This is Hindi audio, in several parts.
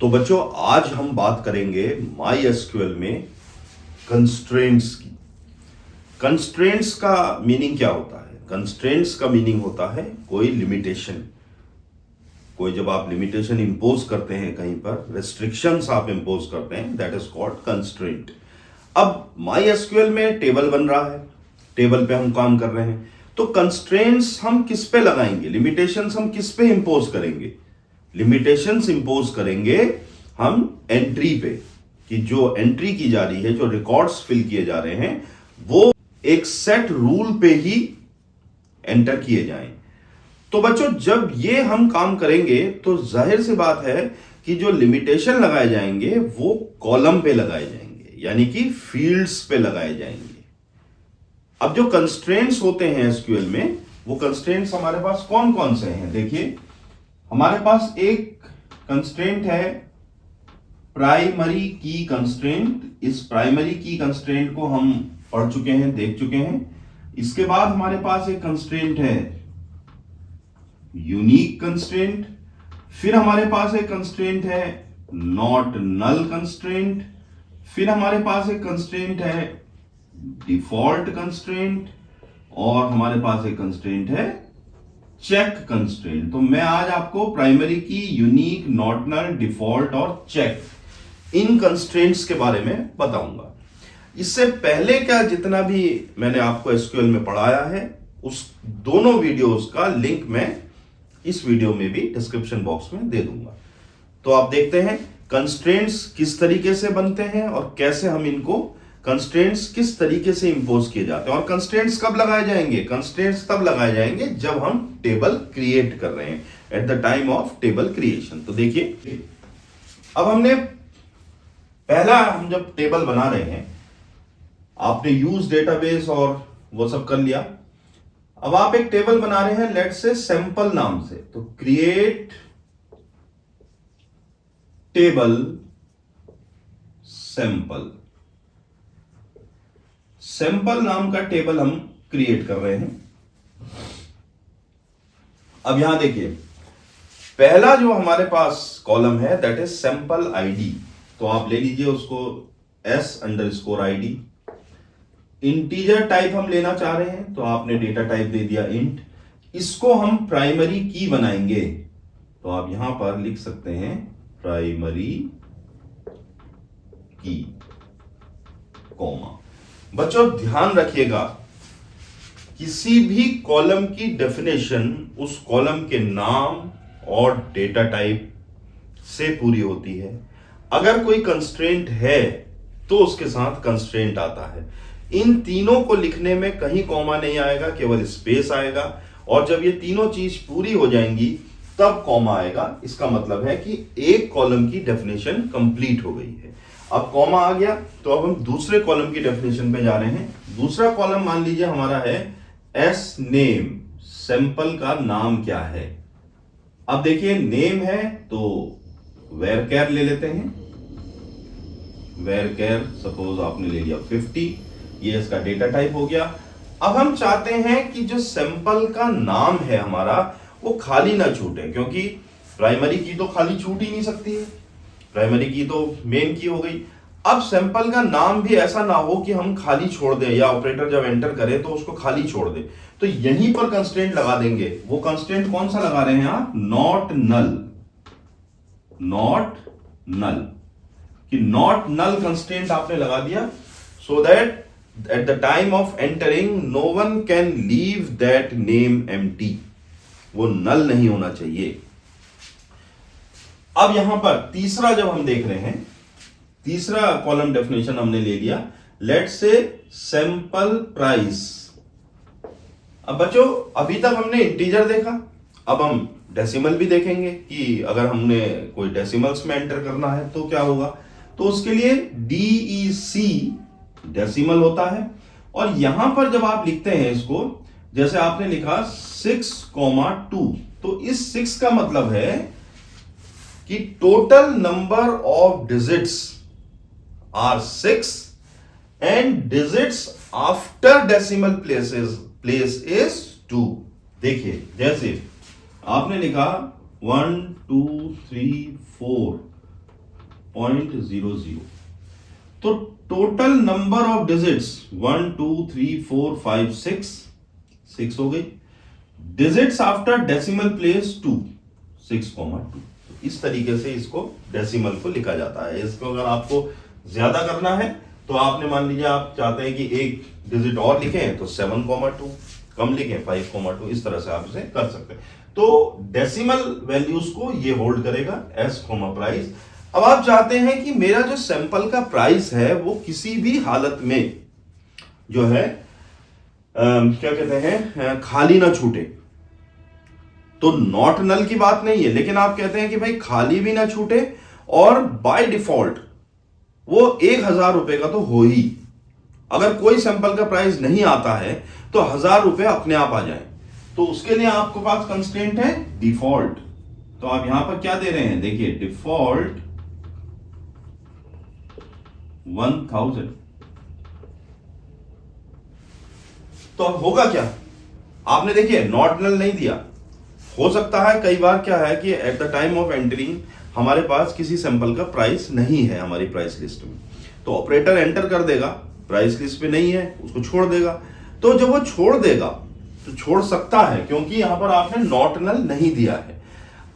तो बच्चों आज हम बात करेंगे MySQL में कंस्ट्रेंट्स की। कंस्ट्रेंट्स का मीनिंग क्या होता है? कंस्ट्रेंट्स का मीनिंग होता है कोई लिमिटेशन। कोई जब आप लिमिटेशन इंपोज करते हैं, कहीं पर रेस्ट्रिक्शंस आप इंपोज करते हैं, दैट इज कॉल्ड कंस्ट्रेंट। अब MySQL में टेबल बन रहा है, टेबल पे हम काम कर रहे हैं, तो कंस्ट्रेंट्स हम किस पे लगाएंगे, लिमिटेशंस हम किस पे इंपोज करेंगे? लिमिटेशंस इंपोज करेंगे हम एंट्री पे, कि जो एंट्री की जा रही है, जो रिकॉर्ड्स फिल किए जा रहे हैं, वो एक सेट रूल पे ही एंटर किए जाएं। तो बच्चों जब ये हम काम करेंगे तो जाहिर सी बात है कि जो लिमिटेशन लगाए जाएंगे वो कॉलम पे लगाए जाएंगे, यानी कि फील्ड्स पे लगाए जाएंगे। अब जो कंस्ट्रेंट्स होते हैं एसक्यूएल में, वो कंस्ट्रेंट्स हमारे पास कौन कौन से हैं? देखिए, हमारे पास एक कंस्ट्रेंट है प्राइमरी की कंस्ट्रेंट। इस प्राइमरी की कंस्ट्रेंट को हम पढ़ चुके हैं, देख चुके हैं। इसके बाद हमारे पास एक कंस्ट्रेंट है यूनिक कंस्ट्रेंट। फिर हमारे पास एक कंस्ट्रेंट है नॉट नल कंस्ट्रेंट। फिर हमारे पास एक कंस्ट्रेंट है डिफॉल्ट कंस्ट्रेंट, और हमारे पास एक कंस्ट्रेंट है चेक कंस्ट्रेंट। तो मैं आज आपको प्राइमरी की, यूनिक, नॉट नल, डिफॉल्ट और चेक, इन कंस्ट्रेंट्स के बारे में बताऊंगा। इससे पहले का जितना भी मैंने आपको एसक्यूएल में पढ़ाया है, उस दोनों वीडियोस का लिंक मैं इस वीडियो में भी डिस्क्रिप्शन बॉक्स में दे दूंगा। तो आप देखते हैं कंस्ट्रेंट्स किस तरीके से बनते हैं और कैसे हम इनको, कंस्ट्रेंट्स किस तरीके से इंपोज किए जाते हैं। और कंस्ट्रेंट्स कब लगाए जाएंगे? कंस्ट्रेंट्स तब लगाए जाएंगे जब हम टेबल क्रिएट कर रहे हैं, eight the time of table creation. तो देखिए, अब हमने पहला, हम जब टेबल बना रहे हैं, आपने यूज डेटाबेस और वो सब कर लिया। अब आप एक टेबल बना रहे हैं, लेट से सैंपल नाम से। तो क्रिएट टेबल सैंपल, सैंपल नाम का टेबल हम क्रिएट कर रहे हैं। अब यहां देखिए, पहला जो हमारे पास कॉलम है दैट इज सैंपल आईडी। तो आप ले लीजिए उसको S_ID। इंटीजर टाइप हम लेना चाह रहे हैं, तो आपने डेटा टाइप दे दिया इंट। इसको हम प्राइमरी की बनाएंगे, तो आप यहां पर लिख सकते हैं प्राइमरी की, कॉमा। बच्चों ध्यान रखिएगा, किसी भी कॉलम की डेफिनेशन उस कॉलम के नाम और डेटा टाइप से पूरी होती है। अगर कोई कंस्ट्रेंट है तो उसके साथ कंस्ट्रेंट आता है। इन तीनों को लिखने में कहीं कॉमा नहीं आएगा, केवल स्पेस आएगा। और जब ये तीनों चीज पूरी हो जाएंगी तब कॉमा आएगा। इसका मतलब है कि एक कॉलम की डेफिनेशन कंप्लीट हो गई है। अब कॉमा आ गया, तो अब हम दूसरे कॉलम की डेफिनेशन पे जा रहे हैं। दूसरा कॉलम मान लीजिए हमारा है एस नेम, सैंपल का नाम क्या है। अब देखिए, नेम है तो वेरकेर ले लेते हैं। वेरकेर सपोज आपने ले लिया 50, ये इसका डेटा टाइप हो गया। अब हम चाहते हैं कि जो सैंपल का नाम है हमारा, वो खाली ना छूटे, क्योंकि प्राइमरी की तो खाली छूट ही नहीं सकती है, प्राइमरी की तो मेन की हो गई। अब सैंपल का नाम भी ऐसा ना हो कि हम खाली छोड़ दें, या ऑपरेटर जब एंटर करे तो उसको खाली छोड़ दे। तो यहीं पर कंस्ट्रेंट लगा देंगे। वो कंस्ट्रेंट कौन सा लगा रहे हैं आप? नॉट नल, नॉट नल, कि नॉट नल कंस्ट्रेंट आपने लगा दिया, so that at the time of entering no one can leave that name empty, वो नल नहीं होना चाहिए। अब यहां पर तीसरा जब हम देख रहे हैं, तीसरा कॉलम डेफिनेशन हमने ले लिया, लेट से सैंपल प्राइस। अब बच्चों, अभी तक हमने इंटीजर देखा, अब हम डेसिमल भी देखेंगे कि अगर हमने कोई डेसिमल्स में एंटर करना है तो क्या होगा। तो उसके लिए DEC डेसिमल होता है। और यहां पर जब आप लिखते हैं इसको, जैसे आपने लिखा 6,2, तो इस 6 का मतलब है कि total number of digits are 6 and digits after decimal place is 2। देखिए, जैसे आपने लिखा 1 2 3 4, 0.00। तो टोटल नंबर ऑफ डिजिट्स 1 2 3 4 5 6 हो गई। Digits after decimal place 2 6,2। इस तरीके से इसको डेसिमल को लिखा जाता है। इसको अगर आपको ज्यादा करना है तो आपने मान लीजिए आप चाहते हैं कि एक डिजिट और लिखें तो 7,2, कम लिखें 5,2, इस तरह से आप इसे कर सकते हैं। तो डेसिमल वैल्यूज को ये होल्ड करेगा एस प्राइस। अब आप चाहते हैं कि मेरा जो सैंपल का प्राइस है वो किसी भी हालत में जो है क्या कहते हैं खाली ना छूटे। तो नॉट नल की बात नहीं है, लेकिन आप कहते हैं कि भाई खाली भी ना छूटे और बाय डिफॉल्ट वो 1,000 रुपए का तो हो ही। अगर कोई सैंपल का प्राइस नहीं आता है तो 1,000 रुपए अपने आप आ जाए। तो उसके लिए आपके पास कंस्ट्रेंट है डिफॉल्ट। तो आप यहां पर क्या दे रहे हैं, देखिए डिफॉल्ट 1,000। तो अब होगा क्या, आपने देखिए नॉट नल नहीं दिया। हो सकता है कई बार क्या है कि eight the time of entering हमारे पास किसी सैंपल का प्राइस नहीं है हमारी प्राइस लिस्ट में, तो ऑपरेटर एंटर कर देगा प्राइस लिस्ट पे नहीं है, उसको छोड़ देगा। तो जब वो छोड़ देगा तो छोड़ सकता है क्योंकि यहां पर आपने नॉट नल नहीं दिया है।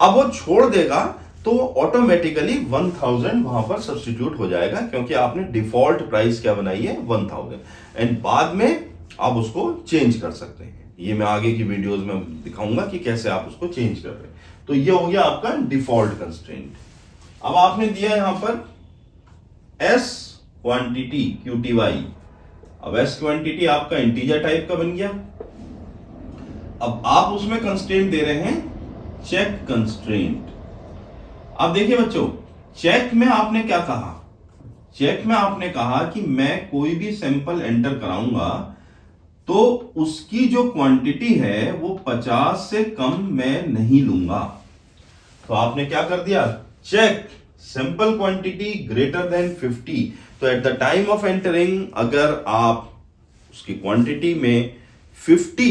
अब वो छोड़ देगा तो ऑटोमेटिकली 1,000 वहां पर सब्स्टिट्यूट हो जाएगा क्योंकि आपने डिफॉल्ट प्राइस क्या बनाई है 1,000। एंड बाद में आप उसको चेंज कर सकते हैं। ये मैं आगे की वीडियोस में दिखाऊंगा कि कैसे आप उसको चेंज कर रहे हैं। तो ये हो गया आपका डिफॉल्ट कंस्ट्रेंट। अब आपने दिया यहां पर एस क्वांटिटी QTY। अब एस क्वांटिटी आपका इंटीजर टाइप का बन गया। अब आप उसमें कंस्ट्रेंट दे रहे हैं चेक कंस्ट्रेंट। अब देखिए बच्चों, चेक में आपने क्या कहा, चेक में आपने कहा कि मैं कोई भी सैंपल एंटर कराऊंगा तो उसकी जो क्वांटिटी है वो 50 से कम मैं नहीं लूंगा। तो आपने क्या कर दिया, check sample quantity greater than 50। तो at the time of entering अगर आप उसकी क्वांटिटी में 50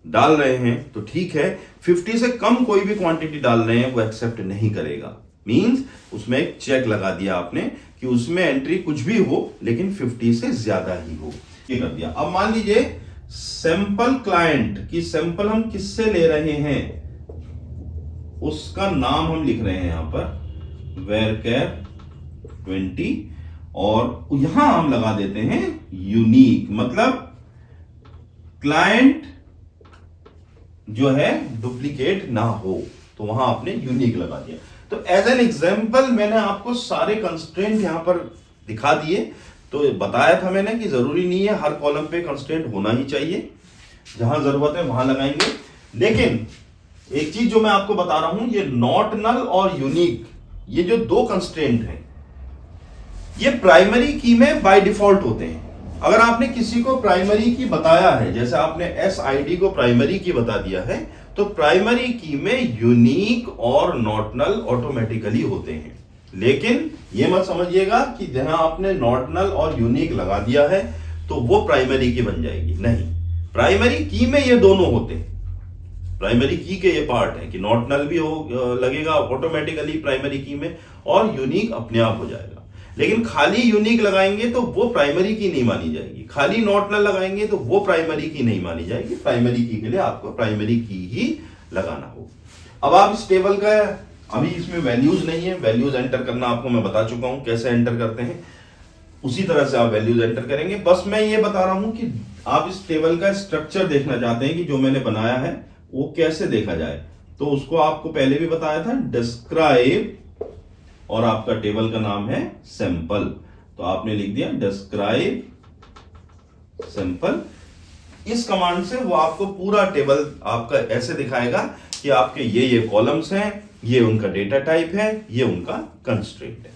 डाल रहे हैं तो ठीक है, 50 से कम कोई भी क्वांटिटी डाल रहे हैं वो एक्सेप्ट नहीं करेगा। मींस उसमें एक चेक लगा दिया आपने कि उसमें एंट्री कुछ भी हो लेकिन 50 से ज्यादा ही हो, ये कर दिया। अब मान लीजिए सैंपल क्लाइंट की सैंपल हम किससे ले रहे हैं उसका नाम हम लिख रहे हैं यहां पर varchar 20 और यहां हम लगा देते हैं यूनिक, मतलब क्लाइंट जो है डुप्लीकेट ना हो, तो वहां आपने यूनिक लगा दिया। तो एज एन एग्जांपल मैंने आपको सारे कंस्ट्रेंट यहां पर दिखा दिए। तो बताया था मैंने कि जरूरी नहीं है हर कॉलम पे कंस्ट्रेंट होना ही चाहिए, जहां जरूरत है वहां लगाएंगे। लेकिन एक चीज जो मैं आपको बता रहा हूं, ये नॉट नल और यूनिक, ये जो दो कंस्ट्रेंट हैं ये प्राइमरी की में बाय डिफॉल्ट होते हैं। अगर आपने किसी को प्राइमरी की बताया है, जैसे आपने SID को प्राइमरी की बता दिया है, तो प्राइमरी की में यूनिक और नॉट नल ऑटोमेटिकली होते हैं। लेकिन ये मत समझिएगा कि जहां आपने नॉट नल और यूनिक लगा दिया है तो वो प्राइमरी की बन जाएगी, नहीं। प्राइमरी की में ये दोनों होते हैं। प्राइमरी की के ये पार्ट है कि नॉट नल भी हो लगेगा ऑटोमेटिकली प्राइमरी की में और यूनिक अपने आप हो जाएगा। लेकिन खाली यूनिक लगाएंगे तो वो प्राइमरी की नहीं मानी जाएगी, खाली नॉट नल लगाएंगे तो वो प्राइमरी की नहीं मानी जाएगी। प्राइमरी की के लिए आपको प्राइमरी की ही लगाना हो। अब आप इस टेबल का, अभी इसमें वैल्यूज नहीं है, वैल्यूज एंटर करना आपको मैं बता चुका हूं कैसे एंटर करते हैं, उसी तरह से आप वैल्यूज एंटर करेंगे। बस मैं ये बता रहा हूं कि आप इस टेबल का स्ट्रक्चर देखना चाहते हैं कि जो मैंने बनाया है वो कैसे देखा जाए। तो उसको आपको पहले भी बताया था, डिस्क्राइब और आपका टेबल का नाम है सैंपल। तो आपने लिख दिया डिस्क्राइब सैंपल। इस कमांड से वो आपको पूरा टेबल आपका ऐसे दिखाएगा कि आपके ये कॉलम्स हैं, ये उनका डेटा टाइप है, ये उनका कंस्ट्रेंट है।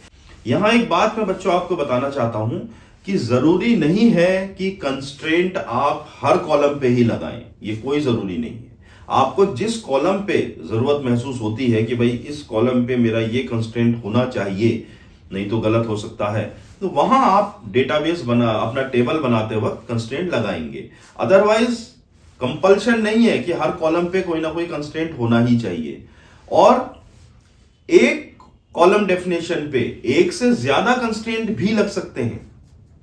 यहां एक बात मैं बच्चों आपको बताना चाहता हूं कि जरूरी नहीं है कि कंस्ट्रेंट आप हर कॉलम पे ही लगाएं, ये कोई जरूरी नहीं है। आपको जिस कॉलम पे जरूरत महसूस होती है कि भाई इस कॉलम पे मेरा ये कंस्ट्रेंट होना चाहिए, नहीं तो गलत हो सकता है, तो वहां आप डेटाबेस अपना टेबल बनाते वक्त कंस्ट्रेंट लगाएंगे। अदरवाइज कंपल्शन नहीं है कि हर कॉलम पे कोई ना कोई कंस्ट्रेंट होना ही चाहिए। और एक कॉलम डेफिनेशन पे एक से ज्यादा कंस्ट्रेंट भी लग सकते हैं।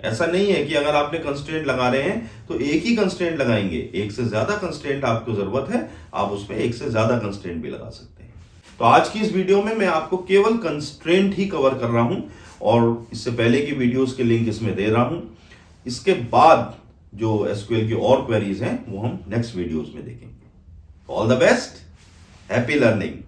ऐसा नहीं है कि अगर आपने कंस्ट्रेंट लगा रहे हैं तो एक ही कंस्ट्रेंट लगाएंगे, एक से ज्यादा कंस्ट्रेंट आपको जरूरत है, आप उसमें एक से ज्यादा कंस्ट्रेंट भी लगा सकते हैं। तो आज की इस वीडियो में मैं आपको केवल कंस्ट्रेंट ही कवर कर रहा हूं और इससे पहले की वीडियोस के लिंक इसमें दे रहा हूं। इसके बाद जो एसक्यूएल की और क्वेरीज हैं वो हम नेक्स्ट वीडियोस में देखेंगे। All the best, happy learning.